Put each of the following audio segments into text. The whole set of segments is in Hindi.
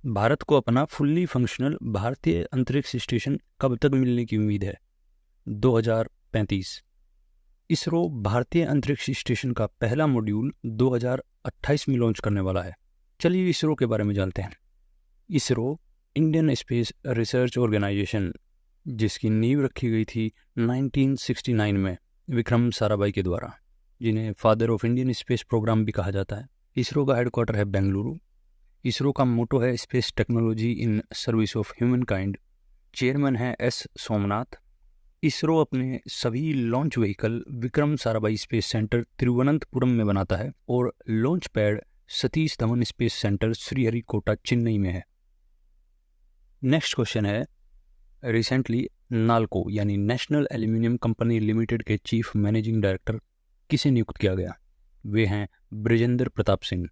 भारत को अपना फुल्ली फंक्शनल भारतीय अंतरिक्ष स्टेशन कब तक मिलने की उम्मीद है? 2035। इसरो भारतीय अंतरिक्ष स्टेशन का पहला मॉड्यूल 2028 में लॉन्च करने वाला है। चलिए इसरो के बारे में जानते हैं। ISRO Indian space research organisation, जिसकी नींव रखी गई थी 1969 में विक्रम साराभाई के द्वारा, जिन्हें father of Indian space programme भी कहा जाता है। इसरो का हेडक्वार्टर है बेंगलुरु। इसरो का मोटो है space technology in service of human kind. Chairman है एस सोमनाथ। इसरो अपने सभी launch vehicle Vikram Sarabhai space centre Thiruvananthapuram में बनाता है और launch pad Satish Dhawan space centre Sriharikota Chennai में है। नेक्स्ट क्वेश्चन है, रिसेंटली नाल्को यानी नेशनल एल्यूमिनियम कंपनी लिमिटेड के चीफ मैनेजिंग डायरेक्टर किसे नियुक्त किया गया? वे हैं ब्रिजेंद्र प्रताप सिंह।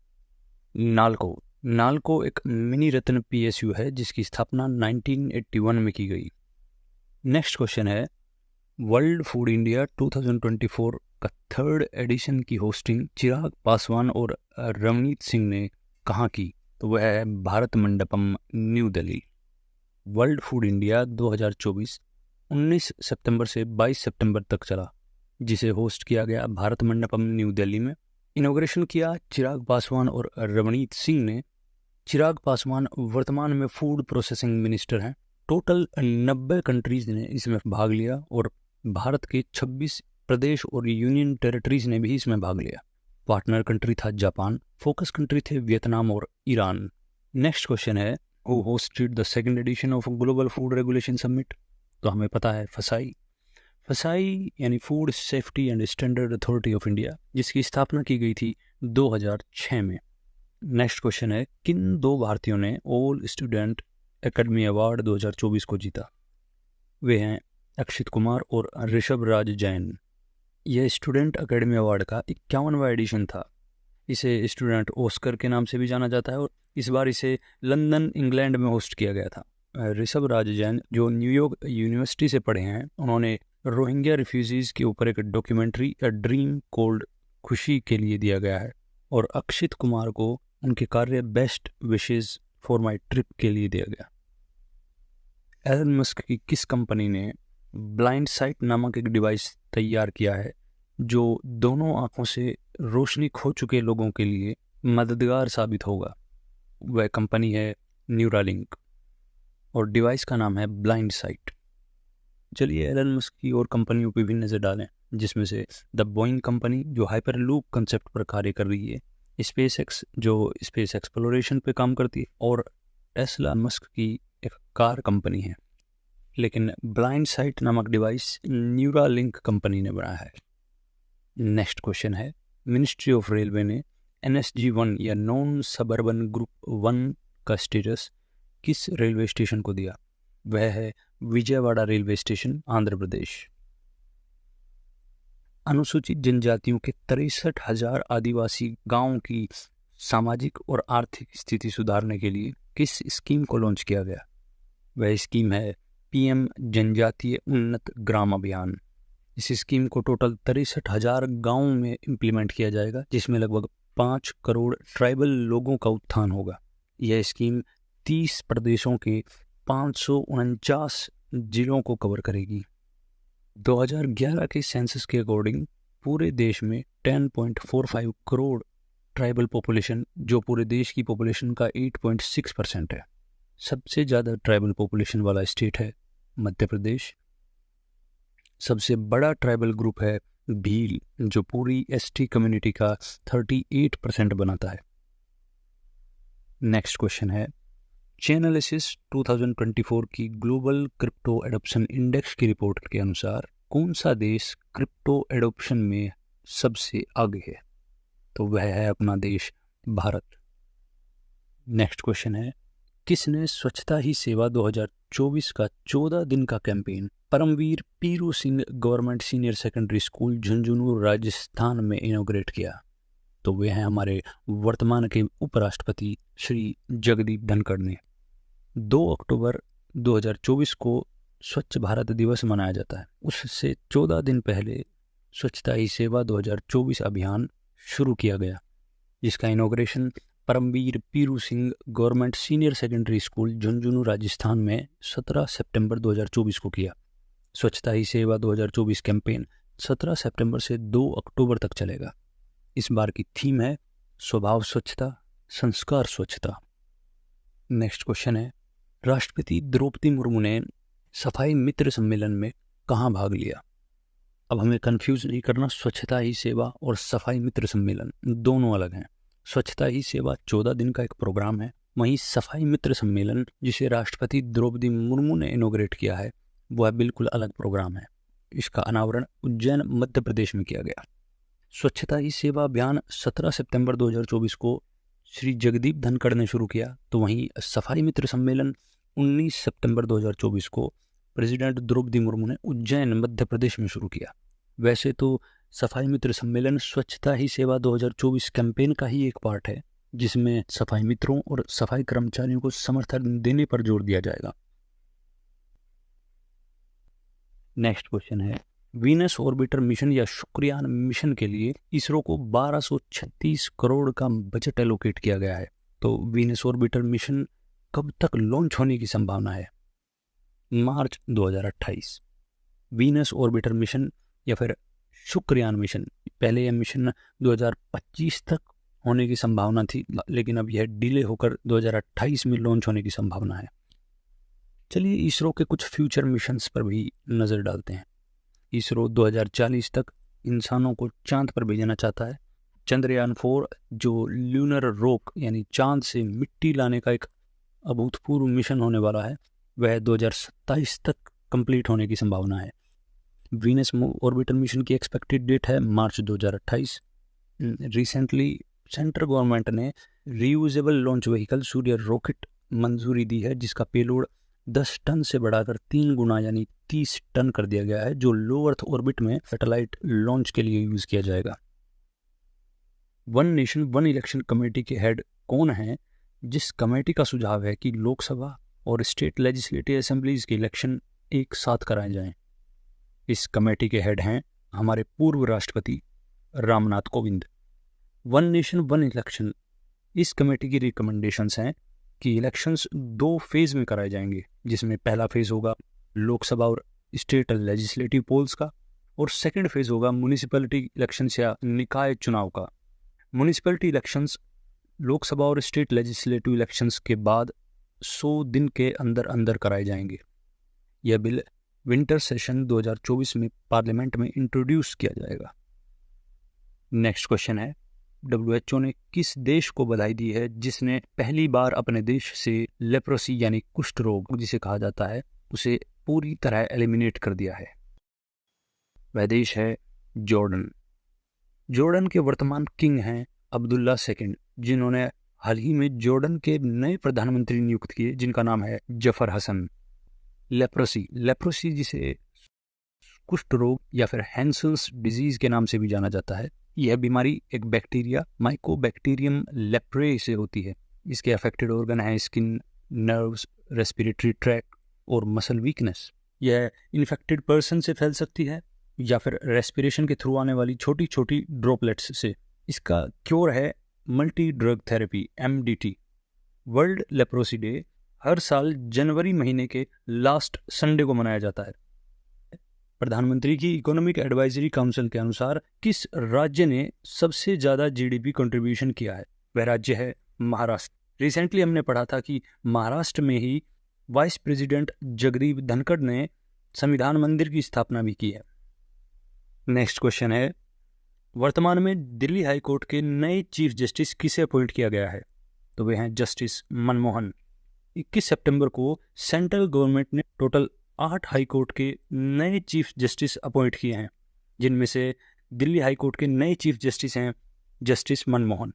नाल्को एक मिनी रत्न पीएसयू है जिसकी स्थापना 1981 में की गई। नेक्स्ट क्वेश्चन है, वर्ल्ड फूड इंडिया 2024 का थर्ड एडिशन की होस्टिंग चिराग पासवान और रवनीत सिंह ने कहाँ की? तो वह है Bharat Mandapam, new Delhi. World food India 2024 19 सितंबर से 22 सितंबर तक चला, जिसे होस्ट किया गया भारत मंडपम, न्यू दिल्ली में। इनॉग्रेशन किया चिराग पासवान और रवनीत सिंह ने। चिराग पासवान वर्तमान में फूड प्रोसेसिंग मिनिस्टर हैं। टोटल 90 कंट्रीज ने इसमें भाग लिया और भारत के 26 प्रदेश और यूनियन टेरिटरीज ने भी इसमें भाग लिया। पार्टनर कंट्री था जापान, फोकस कंट्री थे वियतनाम और ईरान। नेक्स्ट क्वेश्चन है, who hosted the second edition of global food regulation summit? तो हमें पता है फसाई यानी food safety and standard authority of India, जिसकी स्थापना की गई थी 2006 में। नेक्स्ट क्वेश्चन है, किन दो भारतीयों ने ऑल स्टूडेंट एकेडमी अवार्ड 2024 को जीता? वे हैं अक्षित कुमार और ऋषभ राज जैन। यह स्टूडेंट एकेडमी अवार्ड का 51वां एडिशन था। इसे स्टूडेंट ऑस्कर के नाम से भी जाना जाता है और इस बार इसे लंदन, इंग्लैंड में होस्ट किया गया था। ऋषभ राज जैन जो न्यूयॉर्क यूनिवर्सिटी से पढ़े हैं, उन्होंने रोहिंग्या रिफ्यूजीज के ऊपर एक डॉक्यूमेंट्री अ ड्रीम कोल्ड खुशी के लिए दिया गया है और अक्षित कुमार को उनके कार्य best wishes for my trip के लिए दिया गया। एलन मस्क की किस कंपनी ने ब्लाइंड साइट नामक एक डिवाइस तैयार किया है जो दोनों आंखों से रोशनी खो चुके लोगों के लिए मददगार साबित होगा? वह कंपनी है न्यूरालिंक और डिवाइस का नाम है ब्लाइंड साइट। चलिए एलन मस्क की और कंपनियों पर भी नज़र डालें, जिसमें से द बोइंग कंपनी जो हाइपरलूप कंसेप्ट पर कार्य कर रही है, स्पेसएक्स जो स्पेस एक्सप्लोरेशन पे काम करती है, और टेस्ला मस्क की एक कार कंपनी है। लेकिन ब्लाइंड साइट नामक डिवाइस न्यूरालिंक कंपनी ने बनाया है। नेक्स्ट क्वेश्चन है, मिनिस्ट्री ऑफ रेलवे ने NSG-1 या नॉन सबर्बन ग्रुप 1 का स्टेटस किस रेलवे स्टेशन को दिया? वह है विजयवाड़ा रेलवे स्टेशन, आंध्र प्रदेश। अनुसूचित जनजातियों के 63,000 आदिवासी गांवों की सामाजिक और आर्थिक स्थिति सुधारने के लिए किस स्कीम को लॉन्च किया गया? वह स्कीम है PM जनजातीय उन्नत ग्राम अभियान। इस स्कीम को टोटल 63,000 गांवों में इम्प्लीमेंट किया जाएगा, जिसमें लगभग 5 करोड़ ट्राइबल लोगों का उत्थान होगा। यह स्कीम 30 प्रदेशों के 549 जिलों को कवर करेगी। 2011 के सेंसस के अकॉर्डिंग पूरे देश में 10.45 करोड़ ट्राइबल पॉपुलेशन, जो पूरे देश की पॉपुलेशन का 8.6% है। सबसे ज़्यादा ट्राइबल पॉपुलेशन वाला स्टेट है मध्य प्रदेश। सबसे बड़ा ट्राइबल ग्रुप है भील, जो पूरी ST कम्युनिटी का 38% बनाता है। नेक्स्ट क्वेश्चन है, चेनालिसिस 2024 की ग्लोबल क्रिप्टो एडॉप्शन इंडेक्स की रिपोर्ट के अनुसार कौन सा देश क्रिप्टो एडॉप्शन में सबसे आगे है? तो वह है अपना देश भारत। नेक्स्ट क्वेश्चन है, किसने स्वच्छता ही सेवा 2024 का 14 दिन का campaign Paramvir Piru Singh government senior secondary school Jhunjhunu Rajasthan में इनॉग्रेट किया? तो वे हैं हमारे वर्तमान के उपराष्ट्रपति श्री जगदीप धनखड़ ने। 2 अक्टूबर 2024 को स्वच्छ भारत दिवस मनाया जाता है। उससे 14 दिन पहले स्वच्छता ही सेवा 2024 अभियान शुरू किया गया, जिसका inauguration Paramvir Piru Singh government senior secondary school Jhunjhunu Rajasthan में 17 सितंबर 2024 को किया। स्वच्छता ही सेवा 2024 कैंपेन 17 सितंबर से 2 अक्टूबर तक चलेगा। इस बार की थीम है स्वभाव स्वच्छता, संस्कार स्वच्छता। नेक्स्ट क्वेश्चन है, राष्ट्रपति द्रौपदी मुर्मू ने सफाई मित्र सम्मेलन में कहाँ भाग लिया? अब हमें कंफ्यूज नहीं करना, स्वच्छता ही सेवा और सफाई मित्र सम्मेलन दोनों अलग हैं। स्वच्छता ही सेवा 14 दिन का एक प्रोग्राम है, वहीं सफाई मित्र सम्मेलन जिसे राष्ट्रपति द्रौपदी मुर्मू ने इनोग्रेट किया है वह बिल्कुल अलग प्रोग्राम है। इसका अनावरण उज्जैन मध्य प्रदेश में किया गया। स्वच्छता ही सेवा अभियान 17 सितंबर 2024 को श्री जगदीप धनखड़ ने शुरू किया, तो वहीं सफाई मित्र सम्मेलन 19 सितंबर 2024 को प्रेसिडेंट द्रौपदी मुर्मू ने उज्जैन मध्य प्रदेश में शुरू किया। वैसे तो सफाई मित्र सम्मेलन स्वच्छता ही सेवा 2024 कैंपेन का ही एक पार्ट है, जिसमें सफाई मित्रों और सफाई कर्मचारियों को समर्थन देने पर जोर दिया जाएगा। नेक्स्ट क्वेश्चन है, वीनस ऑर्बिटर मिशन या शुक्रयान मिशन के लिए इसरो को 1236 करोड़ का बजट एलोकेट किया गया है। तो वीनस ऑर्बिटर मिशन कब तक लॉन्च होने की संभावना है? मार्च 2028। वीनस ऑर्बिटर मिशन या फिर शुक्रयान मिशन, पहले यह मिशन 2025 तक होने की संभावना थी, लेकिन अब यह डिले होकर 2028 में लॉन्च होने की संभावना है। चलिए इसरो के कुछ फ्यूचर मिशंस पर भी नज़र डालते हैं। इसरो 2040 तक इंसानों को चांद पर भेजना चाहता है। चंद्रयान 4 जो ल्यूनर रोक यानी चांद से मिट्टी लाने का एक अभूतपूर्व मिशन होने वाला है, वह 2027 तक कंप्लीट होने की संभावना है। वीनस ऑर्बिटर मिशन की एक्सपेक्टेड डेट है मार्च 2028। रिसेंटली सेंट्रल गवर्नमेंट ने रीयूजेबल लॉन्च व्हीकल सूर्य रॉकेट मंजूरी दी है, जिसका पेलोड 10 टन से बढ़ाकर 3 गुना यानी 30 टन कर दिया गया है, जो लो अर्थ ऑर्बिट में सैटेलाइट लॉन्च के लिए यूज किया जाएगा। One nation one election committee के हेड कौन हैं, जिस कमेटी का सुझाव है कि लोकसभा और स्टेट लेजिस्लेटिव असेंबलीज के इलेक्शन एक साथ कराए जाएं? इस कमेटी के हेड हैं हमारे पूर्व राष्ट्रपति Ramnath Kovind. One nation one election, इस कमेटी की रिकमेंडेशंस हैं कि इलेक्शंस 2 फेज में कराए जाएंगे, जिसमें पहला फेज होगा लोकसभा और स्टेट लेजिस्लेटिव पोल्स का, और सेकंड फेज होगा म्युनिसिपैलिटी इलेक्शंस या निकाय चुनाव का। म्युनिसिपैलिटी इलेक्शंस लोकसभा और स्टेट लेजिस्लेटिव इलेक्शंस के बाद 100 दिन के अंदर अंदर कराए जाएंगे। यह बिल विंटर सेशन 2024 में पार्लियामेंट में इंट्रोड्यूस किया जाएगा। नेक्स्ट क्वेश्चन है, WHO ने किस देश को बधाई दी है जिसने पहली बार अपने देश से लेप्रोसी यानी कुष्ठ रोग जिसे कहा जाता है उसे पूरी तरह एलिमिनेट कर दिया है? वह देश है जॉर्डन। जॉर्डन के वर्तमान किंग हैं अब्दुल्ला II, जिन्होंने हाल ही में जॉर्डन के नए प्रधानमंत्री नियुक्त किए, जिनका नाम है जफर हसन। लेप्रोसी जिसे कुष्ठ रोग या फिर हैंसन्स डिजीज के नाम से भी जाना जाता है, यह बीमारी एक बैक्टीरिया माइकोबैक्टीरियम लेप्रे से होती है। इसके अफेक्टेड ऑर्गन है स्किन, नर्व्स, रेस्पिरेटरी ट्रैक्ट और मसल वीकनेस। यह इन्फेक्टेड पर्सन से फैल सकती है या फिर रेस्पिरेशन के थ्रू आने वाली छोटी छोटी ड्रॉपलेट्स से। इसका क्योर है multi drug therapy MDT। World leprosy day हर साल जनवरी महीने के लास्ट संडे को मनाया जाता है। प्रधानमंत्री की इकोनॉमिक एडवाइजरी काउंसिल के अनुसार किस राज्य ने सबसे ज़्यादा GDP कंट्रीब्यूशन किया है? वह राज्य है महाराष्ट्र। रिसेंटली हमने पढ़ा था कि महाराष्ट्र में ही वाइस प्रेसिडेंट जगदीप धनखड़ ने संविधान मंदिर की स्थापना भी की है। नेक्स्ट क्वेश्चन है, वर्तमान में दिल्ली हाई कोर्ट के नए चीफ जस्टिस किसे अपॉइंट किया गया है? तो वे हैं जस्टिस मनमोहन। 21 सितंबर को सेंट्रल गवर्नमेंट ने टोटल 8 हाई कोर्ट के नए चीफ जस्टिस अपॉइंट किए हैं, जिनमें से दिल्ली हाई कोर्ट के नए चीफ जस्टिस हैं justice Manmohan.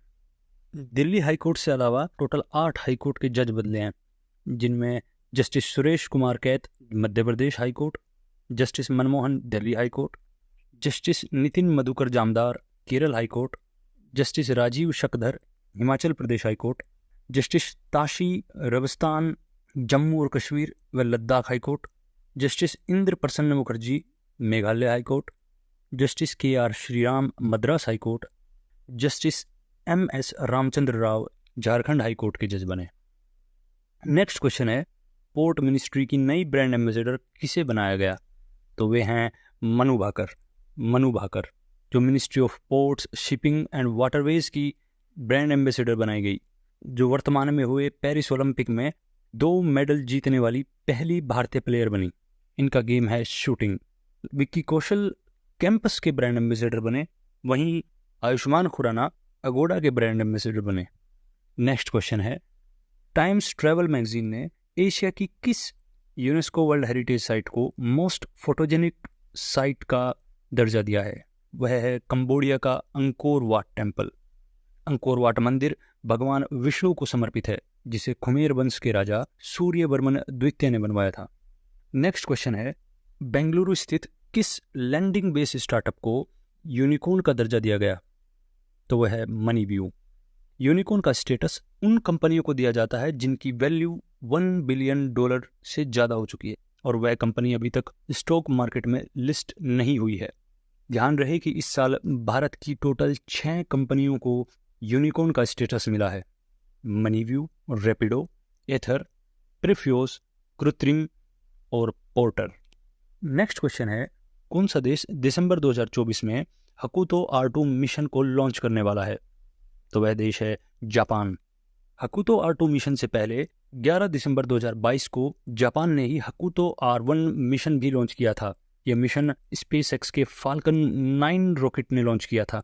Delhi high court से अलावा टोटल 8 हाई कोर्ट के जज बदले हैं, जिनमें justice Suresh Kumar Kait Madhya Pradesh high court, justice Manmohan Delhi high court, justice Nitin Madhukar Jamdar Kerala high court, justice Rajiv Shakdher Himachal Pradesh high court, justice Tashi Rabstan Jammu और कश्मीर व Ladakh high court, justice Indra Prasanna Mukherjee Meghalaya high court, justice KR Shriram Madras high court, justice MS Ramachandra Rao Jharkhand high court के जज बने। नेक्स्ट क्वेश्चन है, पोर्ट मिनिस्ट्री की नई ब्रांड एम्बेसडर किसे बनाया गया? तो वे हैं मनु भाकर, जो ministry of ports, shipping and waterways की ब्रांड एम्बेसडर बनाई गई, जो वर्तमान में हुए पेरिस ओलंपिक में 2 मेडल जीतने वाली पहली भारतीय प्लेयर बनी। इनका गेम है शूटिंग। विक्की कौशल कैंपस के ब्रांड एम्बेसडर बने, वहीं आयुष्मान खुराना अगोडा के ब्रांड एम्बेसडर बने। नेक्स्ट क्वेश्चन है, टाइम्स ट्रैवल मैगजीन ने एशिया की किस यूनेस्को वर्ल्ड हेरिटेज साइट को मोस्ट फोटोजेनिक साइट का दर्जा दिया है? वह है कंबोडिया का Angkor Wat temple. Angkor Wat मंदिर भगवान विष्णु को समर्पित है, जिसे खुमेर वंश के राजा सूर्यवर्मन द्वितीय ने बनवाया था। नेक्स्ट क्वेश्चन है, बेंगलुरु स्थित किस लैंडिंग बेस स्टार्टअप को यूनिकॉर्न का दर्जा दिया गया? तो वह है मनीव्यू। यूनिकॉर्न का स्टेटस उन कंपनियों को दिया जाता है जिनकी वैल्यू $1 बिलियन से ज़्यादा हो चुकी है और वह कंपनी अभी तक स्टॉक मार्केट में लिस्ट नहीं हुई है। ध्यान रहे कि इस साल भारत की टोटल 6 कंपनियों को यूनिकॉर्न का स्टेटस मिला है: मनीव्यू, रैपिडो, एथर, प्रीफ्यूज, कृत्रिम और पोर्टर। नेक्स्ट क्वेश्चन है, कौन सा देश दिसंबर 2024 में हकुतो R2 मिशन को लॉन्च करने वाला है? तो वह देश है जापान। हकुतो R2 मिशन से पहले 11 दिसंबर 2022 को जापान ने ही हकुतो R1 मिशन भी लॉन्च किया था। यह मिशन स्पेसएक्स के फाल्कन 9 रॉकेट ने लॉन्च किया था।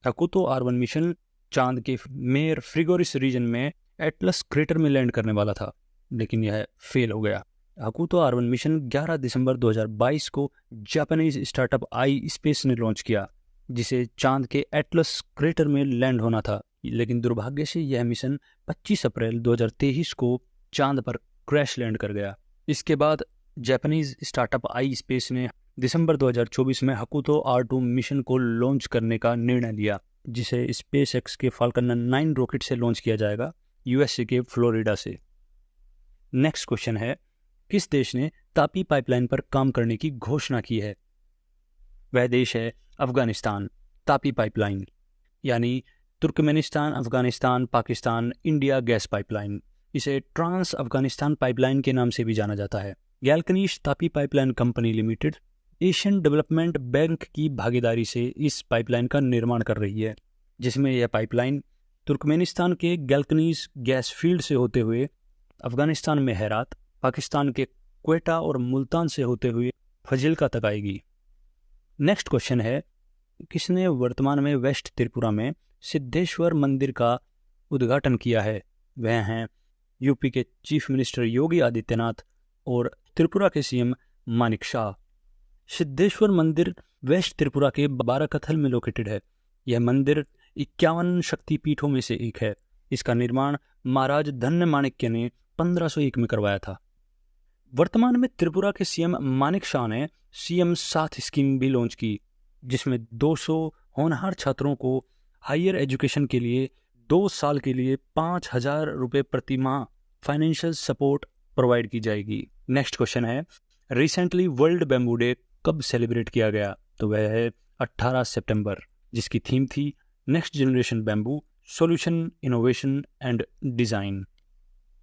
हकुतो R1 मिशन चांद के मेयर फ्रिगोरिस रीजन में एटलस क्रेटर में लैंड करने वाला था, लेकिन यह फेल हो गया। हकुतो R1 मिशन 11 दिसंबर 2022 को जापानीज स्टार्टअप आई स्पेस ने लॉन्च किया, जिसे चांद के एटलस क्रेटर में लैंड होना था, लेकिन दुर्भाग्य से यह मिशन 25 अप्रैल 2023 को चांद पर क्रैश लैंड कर गया। इसके बाद जापानीज स्टार्टअप आई स्पेस ने दिसंबर 2024 में हकुतो R2 मिशन को लॉन्च करने का निर्णय लिया, जिसे स्पेसएक्स के फाल्कन 9 रॉकेट से लॉन्च किया जाएगा, यूएसए के फ्लोरिडा से। नेक्स्ट क्वेश्चन है, किस देश ने तापी पाइपलाइन पर काम करने की घोषणा की है? वह देश है अफगानिस्तान। तापी पाइपलाइन यानी Turkmenistan, Afghanistan, Pakistan, India gas pipeline, इसे ट्रांस अफगानिस्तान पाइपलाइन के नाम से भी जाना जाता है। Galkynysh TAPI pipeline company limited Asian development bank की भागीदारी से इस पाइपलाइन का निर्माण कर रही है, जिसमें यह पाइपलाइन तुर्कमेनिस्तान के गैल्कनीश गैस फील्ड से होते हुए अफगानिस्तान में हेरात, पाकिस्तान के क्वेटा और मुल्तान से होते हुए फजिल्का तक आएगी। नेक्स्ट क्वेश्चन है, किसने वर्तमान में वेस्ट त्रिपुरा में सिद्धेश्वर मंदिर का उद्घाटन किया है? वह हैं यूपी के चीफ मिनिस्टर योगी आदित्यनाथ और त्रिपुरा के सीएम मानिक शाह। सिद्धेश्वर मंदिर वेस्ट त्रिपुरा के बाराकथल में लोकेटेड है। यह मंदिर 51 शक्तिपीठों में से एक है। इसका निर्माण महाराज धन्य माणिक्य ने 1501 में करवाया था। वर्तमान में त्रिपुरा के सीएम मानिक शाह ने सीएम साथ स्कीम भी लॉन्च की, जिसमें 200 होनहार छात्रों को हायर एजुकेशन के लिए 2 साल के लिए 5,000 रुपये प्रति माह फाइनेंशियल सपोर्ट प्रोवाइड की जाएगी। नेक्स्ट क्वेश्चन है, रिसेंटली वर्ल्ड बैम्बू डे कब सेलिब्रेट किया गया? तो वह है 18 सितंबर, जिसकी थीम थी next generation bamboo solution, innovation and design.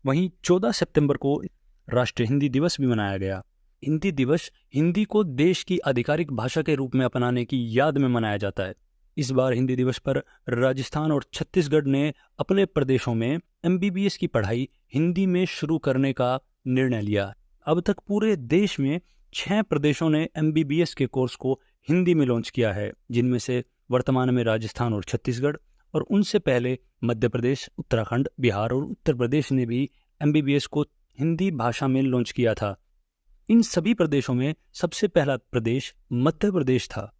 वहीं 14 सितंबर को राष्ट्रीय हिंदी दिवस भी मनाया गया। हिंदी दिवस हिंदी को देश की आधिकारिक भाषा के रूप में अपनाने की याद में मनाया जाता है। इस बार हिंदी दिवस पर राजस्थान और छत्तीसगढ़ ने अपने प्रदेशों में MBBS की पढ़ाई हिंदी में शुरू करने का निर्णय लिया। अब तक पूरे देश में 6 प्रदेशों ने MBBS के कोर्स को हिंदी में लॉन्च किया है, जिनमें से वर्तमान में राजस्थान और छत्तीसगढ़, और उनसे पहले मध्य प्रदेश, उत्तराखंड, बिहार और उत्तर प्रदेश ने भी MBBS को हिंदी भाषा में लॉन्च किया था। इन सभी प्रदेशों में सबसे पहला प्रदेश मध्य प्रदेश था।